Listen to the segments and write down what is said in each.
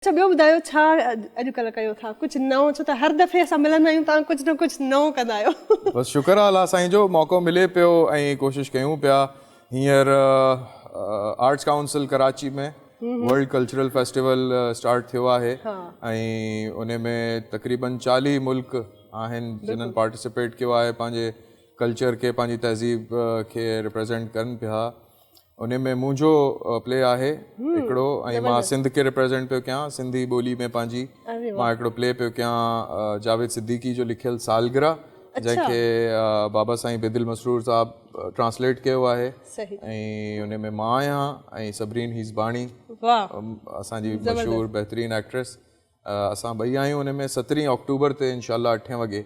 अच्छा ॿियो ॿुधायो छा अॼुकल्ह कयो था कुझु नओं छो त हर दफ़े असां मिलंदा आहियूं तव्हां कुझु न कुझु नओं कंदा आहियो। बस शुक्र आहे अल्लाह साईं जो मौक़ो मिले पियो ऐं कोशिशि कयूं पिया। हींअर आर्ट्स काउंसिल कराची में वर्ल्ड कल्चरल फेस्टिवल स्टार्ट थियो आहे ऐं उन में तक़रीबन 40 मुल्क आहिनि जिन्हनि पार्टिसिपेट कयो आहे पंहिंजे कल्चर खे पंहिंजी तहज़ीब खे रिप्रेज़ेंट कनि पिया। उन में मुंहिंजो प्ले आहे हिकिड़ो ऐं मां सिंध खे रिप्रेज़ेंट पियो कयां सिंधी ॿोली में पंहिंजी मां हिकिड़ो प्ले पियो कयां जावेद सिद्दीकी जो लिखियलु सालगिरह जंहिंखे बाबा साईं बेदिल मसरूर साहब ट्रांसलेट कयो आहे ऐं उन में मां आहियां ऐं सबरीन हीज़बाणी असांजी मशहूरु बहितरीनु एक्ट्रेस असां ॿई आहियूं। उन में 17 अक्टूबर ते इंशाअल्लाह 8 वॻे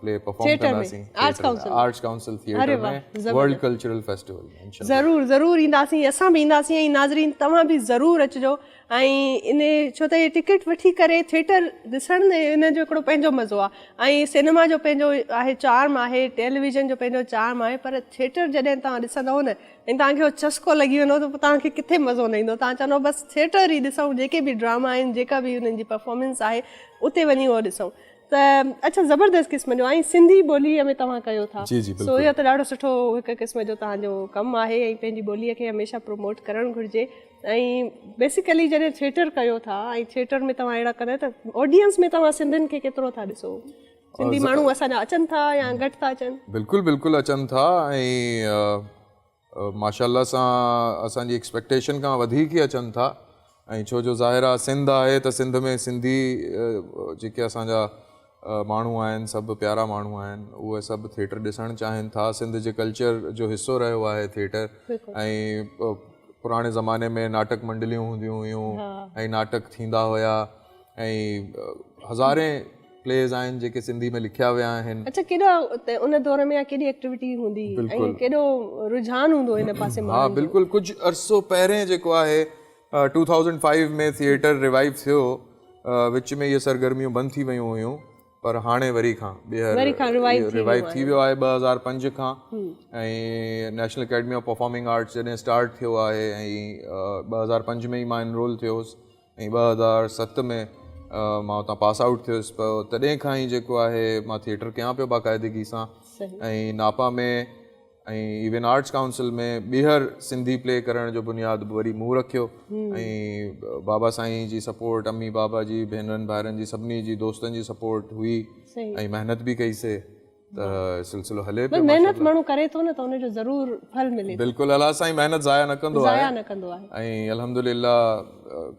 प्ले परफॉर्म कंदासीं आर्ट्स काउंसिल थिएटर में वर्ल्ड कल्चरल फेस्टिवल। ज़रूरु ज़रूरु ईंदासीं असां बि ईंदासीं ऐं नाज़रीन तव्हां बि ज़रूरु अचिजो ऐं इन छो त इहे टिकट वठी करे थिएटर ॾिसण में इन जो हिकिड़ो पंहिंजो मज़ो आहे ऐं सिनेमा जो पंहिंजो आहे चार्म आहे टेलीविज़न जो पंहिंजो चार्म आहे पर थिएटर जॾहिं तव्हां ॾिसंदव न ऐं तव्हांखे उहो चस्को लॻी वेंदो त तव्हांखे किथे मज़ो न ईंदो तव्हां चवंदो बसि थिएटर ई ॾिसूं जेके बि ड्रामा आहिनि जेका बि उन्हनि जी परफॉर्मेंस आहे उते वञी उहो ॾिसूं त अच्छा ज़बरदस्त क़िस्म जो ऐं सिंधी ॿोलीअ में तव्हां कयो था सो इहो त ॾाढो सुठो हिकु क़िस्म जो तव्हांजो कमु आहे ऐं पंहिंजी ॿोलीअ खे हमेशह प्रमोट करणु घुरिजे ऐं बेसिकली जॾहिं थिएटर कयो था ऐं थिएटर में तव्हां अहिड़ा कंदा त ऑडियंस में तव्हां सिंधियुनि खे केतिरो था ॾिसो सिंधी माण्हू असांजा अचनि था या घटि था अचनि? बिल्कुलु बिल्कुलु अचनि था ऐं माशाअल्लाह सां असांजी एक्सपेक्टेशन खां वधीक ई अचनि था ऐं छो जो ज़ाहिर आहे सिंध आहे त सिंध में सिंधी जेके असांजा माण्हू आहिनि सभु प्यारा माण्हू आहिनि उहे सभु थिएटर ॾिसणु चाहिनि था। सिंध जे कल्चर जो हिसो रहियो आहे थिएटर ऐं पुराणे ज़माने में नाटक मंडलियूं हूंदियूं हुयूं ऐं नाटक थींदा हुया ऐं हज़ारे प्लेज़ आहिनि जेके सिंधी में लिखिया विया आहिनि। अच्छा केॾा उन दौर में केॾी एक्टिविटी हूंदी ऐं केॾो रुझान हूंदो हिन पासे? हा बिल्कुलु कुझु अरसो पहिरें जेको आहे 2005 में थिएटर रिवाइव थियो विच में इहे सरगर्मियूं बंदि थी वियूं हुयूं पर हाणे वरी खां रिवाइव थी वियो आहे 2005 खां ऐं national academy of performing arts जॾहिं स्टार्ट थियो आहे ऐं 2005 में ई मां इनरोल थियोसि ऐं 2007 में मां हुतां पास आउट थियुसि पियो तॾहिं खां ई जेको आहे मां थिएटर कयां पियो बाक़ाइदगी सां ऐं नापा में ऐं इवन आर्ट्स काउंसिल में ॿीहर सिंधी प्ले करण जो बुनियादु वरी मूं रखियो ऐं बाबा साईं जी सपोर्ट अम्मी बाबा जी भेनरुनि भाइरनि जी सभिनी जी दोस्तनि जी सपोर्ट हुई ऐं महिनत बि कईसीं त सिलसिलो हले पियो। महिनत माण्हू करे थो न त उनजो ज़रूरु फल मिले। बिल्कुलु अल्लाह साईं महिनत ज़ाया न कंदो आहे ऐं अल्हम्दुलिल्लाह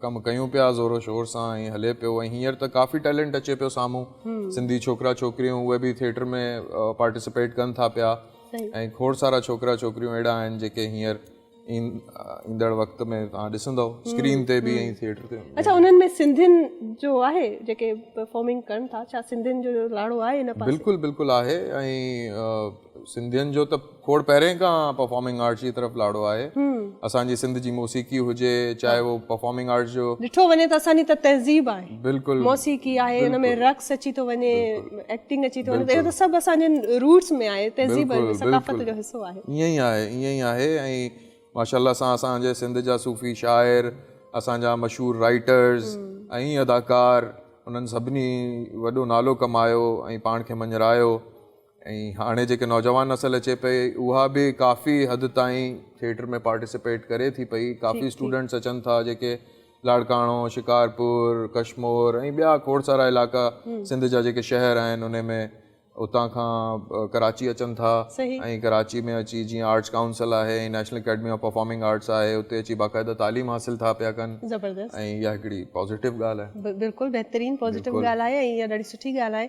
कमु कयूं पिया ज़ोरो शोर सां ऐं हले पियो ऐं हींअर त काफ़ी टैलेंट अचे पियो साम्हूं सिंधी छोकिरा छोकिरियूं उहे बि थिएटर में पार्टिसिपेट कनि था पिया ऐं खोड़ सारा छोकिरा छोकिरियूं अहिड़ा आहिनि जेके हींअर ईंदड़ वक़्त में तव्हां ॾिसंदव स्क्रीन ते बि ऐं थिएटर ते। अच्छा उन्हनि में सिंधियुनि जो आहे जेके परफॉर्मिंग कनि था छा सिंधियुनि जो लाड़ो आहे हिन पासे? बिल्कुलु बिल्कुलु आहे ऐं सिंधियुनि जो त खोड़ पहिरें खां परफॉर्मिंग आर्ट्स जी तरफ़ लाड़ो आहे। असांजी सिंध जी मौसीक़ी हुजे चाहे वो परफॉर्मिंग आर्ट्स जो ॾिठो वञे त असांजी त तहज़ीब आहे बिल्कुलु मौसीक़ी आहे हुन में रक़्स अची थो वञे एक्टिंग अची थो वञे त इहो त सभु असांजे रूट्स में आहे तहज़ीब सक़ाफ़त जो हिसो आहे। ईअं ई आहे ऐं माशाअल्लाह सां असांजे सिंध जा सूफ़ी शाइर असांजा मशहूरु राइटर्स ऐं अदाकार उन्हनि सभिनी वॾो नालो कमायो ऐं पाण खे मञरायो ऐं हाणे जेके नौजवान नस्ल अचे पई उहा बि काफ़ी हद ताईं थिएटर में पार्टिसिपेट करे थी पई। काफ़ी स्टूडेंट्स अचनि था जेके लाड़काणो शिकारपुर कश्मोर ऐं ॿिया खोड़ सारा इलाइक़ा सिंध जा जेके शहर आहिनि उन में उतां खां कराची अचनि था ऐं कराची में अची जीअं आर्ट्स काउंसिल आहे ऐं national academy of performing arts आहे उते अची बाक़ाइदा तालीम हासिल था पिया कनि ज़बरदस्त ऐं इहा हिकिड़ी पॉज़िटिव ॻाल्हि आहे। बिल्कुलु बहितरीनु पॉज़िटिव ॻाल्हि आहे ऐं इहा ॾाढी सुठी ॻाल्हि आहे।